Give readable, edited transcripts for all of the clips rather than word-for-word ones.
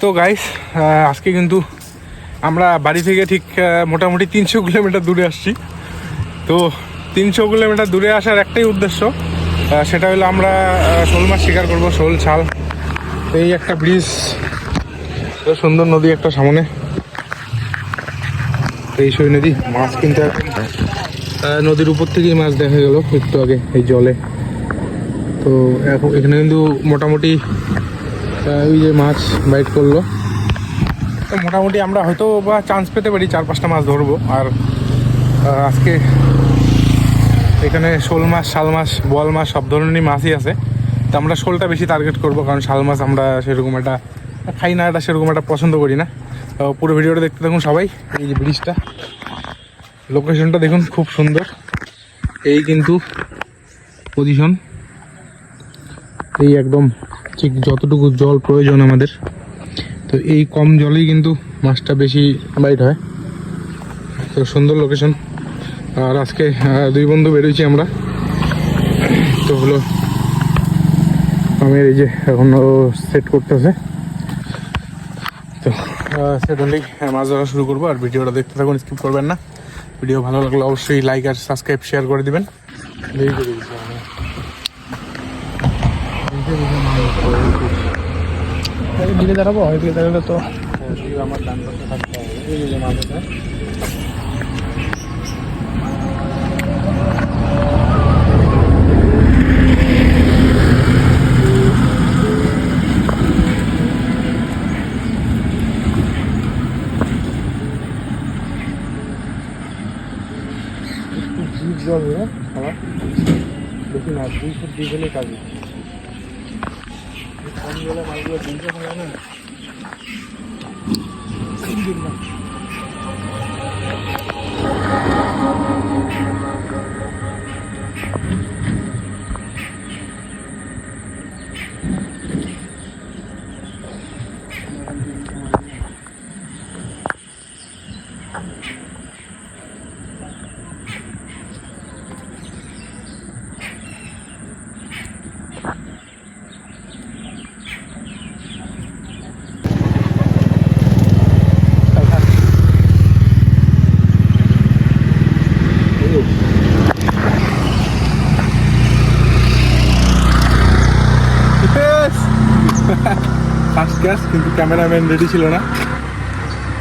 তো গাইস আজকে কিন্তু আমরা বাড়ি থেকে ঠিক মোটামুটি 300 কিলোমিটার দূরে আসছি। তো 300 কিলোমিটার দূরে আসার একটাই উদ্দেশ্য, সেটা হলো আমরা শোল মাছ শিকার করবো, শোল ছাল। এই একটা ব্রিজ, সুন্দর নদী একটা সামনে, এই সই নদী। মাছ কিন্তু এখন নদীর উপর থেকেই মাছ দেখা গেল একটু আগে এই জলে। তো এখন এখানে কিন্তু মোটামুটি ওই যে মাছ বাইট করলো, তো মোটামুটি আমরা হয়তো বা চান্স পেতে পারি 4-5টা মাছ ধরবো। আর আজকে এখানে শোল মাছ, শাল মাছ, বোয়াল মাছ সব ধরনেরই মাছই আছে। তো আমরা শোলটা বেশি টার্গেট করবো, কারণ শাল মাছ আমরা সেরকম একটা খাই না, এটা সেরকম একটা পছন্দ করি না। পুরো ভিডিওটা দেখতে থাকুন সবাই। এই যে ব্রিজটা, লোকেশনটা দেখুন, খুব সুন্দর। এই কিন্তু পজিশন, এই একদম ঠিক যতটুকু জল প্রয়োজন আমাদের, তো এই কম জলেই কিন্তু মাছটা বেশি বাইট হয়। তো সুন্দর লোকেশন। আর আজকে 2 বন্ধু বেরোইছি আমরা। তো হলো আমি এই যে এখন সেট করতেছে, তো সেট হলেই মাছ ধরা শুরু করবো। আর ভিডিওটা দেখতে থাকুন, স্কিপ করবেন না। ভিডিও ভালো লাগলে অবশ্যই লাইক আর সাবস্ক্রাইব শেয়ার করে দিবেন। দিকে দাঁড়াবো, ওইদিকে দাঁড়ালে তো আমার ডান পাশে থাকতে হবে। এই যে মাছটা জিপ জল খাবার বেশি না, 2 ফুট দিয়ে গেলে কাজে কম জলে মাছগুলো দিনতে ফেলা না। ফার্স্ট ক্যাচ, কিন্তু ক্যামেরাম্যান রেডি ছিল না।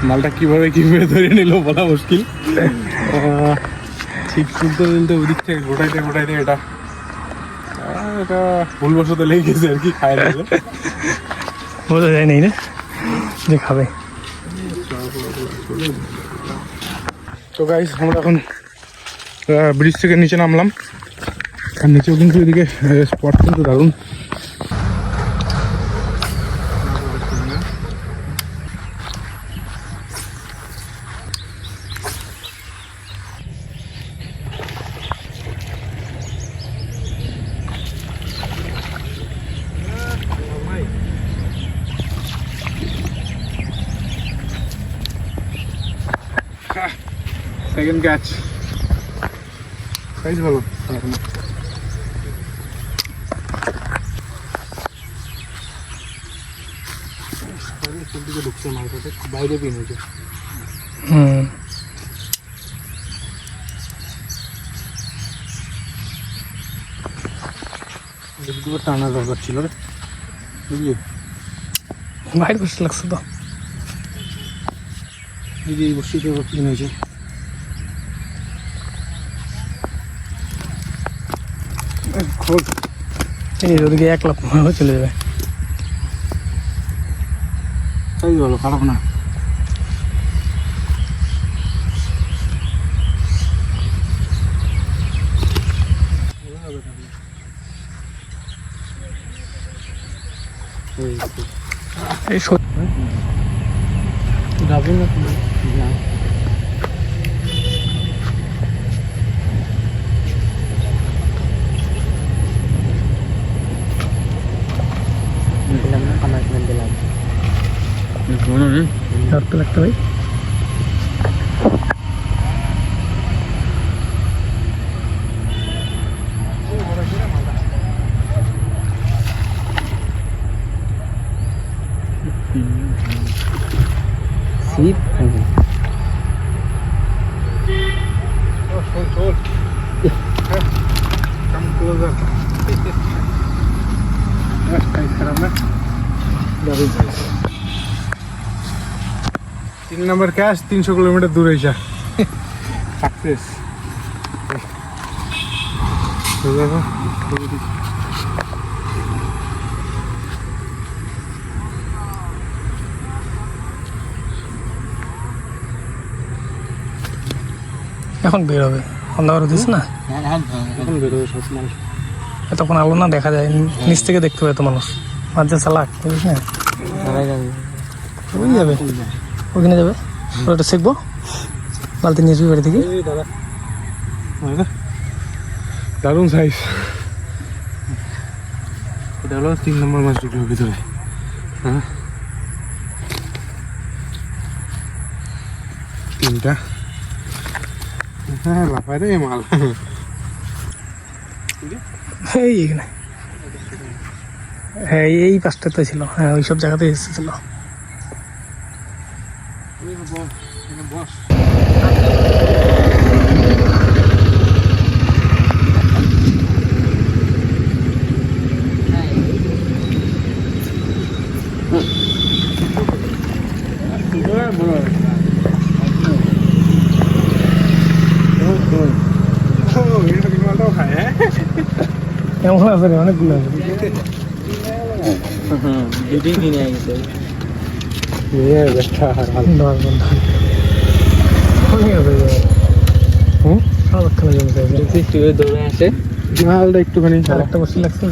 মালটা কিভাবে ধরে নিল বলা মুশকিল। ঠিক তুলতে তুলতে ওদিক থেকে গোটাইতে এটা ভুলবশত লেগে গেছে আর কি, খায় না বোঝা যায় নাই না যে খাবে। তো গাইস আমরা এখন ব্রিজ থেকে নিচে নামলাম, আর নিচেও কিন্তু এদিকে স্পট কিন্তু দারুণ। সেকেন্ড ক্যাচ, সাইজ ভালো। ঢুকছে মালটাতে, বাইরে পিন হয়েছে। টানা দরকার ছিল রে, বুঝলি? বাইরে বসে লাগছে তো, এই যে বসিতে পিন হয়েছে। ওদিকে 1 লাখ চলে যাবে। তাই ভালো, খারাপ না। এই যাবে না ধরতে লাগতে ভাই। ছিপ তিন নম্বর ক্যাশ 300 কিলোমিটার দূরে যা সাকসেস এখন বের হবে অন্ধকার দিস না এখন বেরোবে সব মানুষ তখন আলো না দেখা যায় নিচ থেকে দেখতে পাবে তো মানুষ মাঝে চালাক বুঝিস না ওই যাবে ওখানে যাবে ওটা শিখবো বালতি নিয়ে আসবি বাড়ি থেকে দারুণ সাইজ এটা হলো 3 নম্বর মাছ ঢুকলো ভিতরে হ্যাঁ 3টা হ্যাঁ লাফায় রে মাল এই এখানে হ্যাঁ এই পাশটাতে ছিল হ্যাঁ ওই সব জায়গাতে এসেছিল বস কেমন আছে রে অনেকগুলো আছে দুটোই কিনে গেছে মালটা একটুখানি একটা বসে লাগছে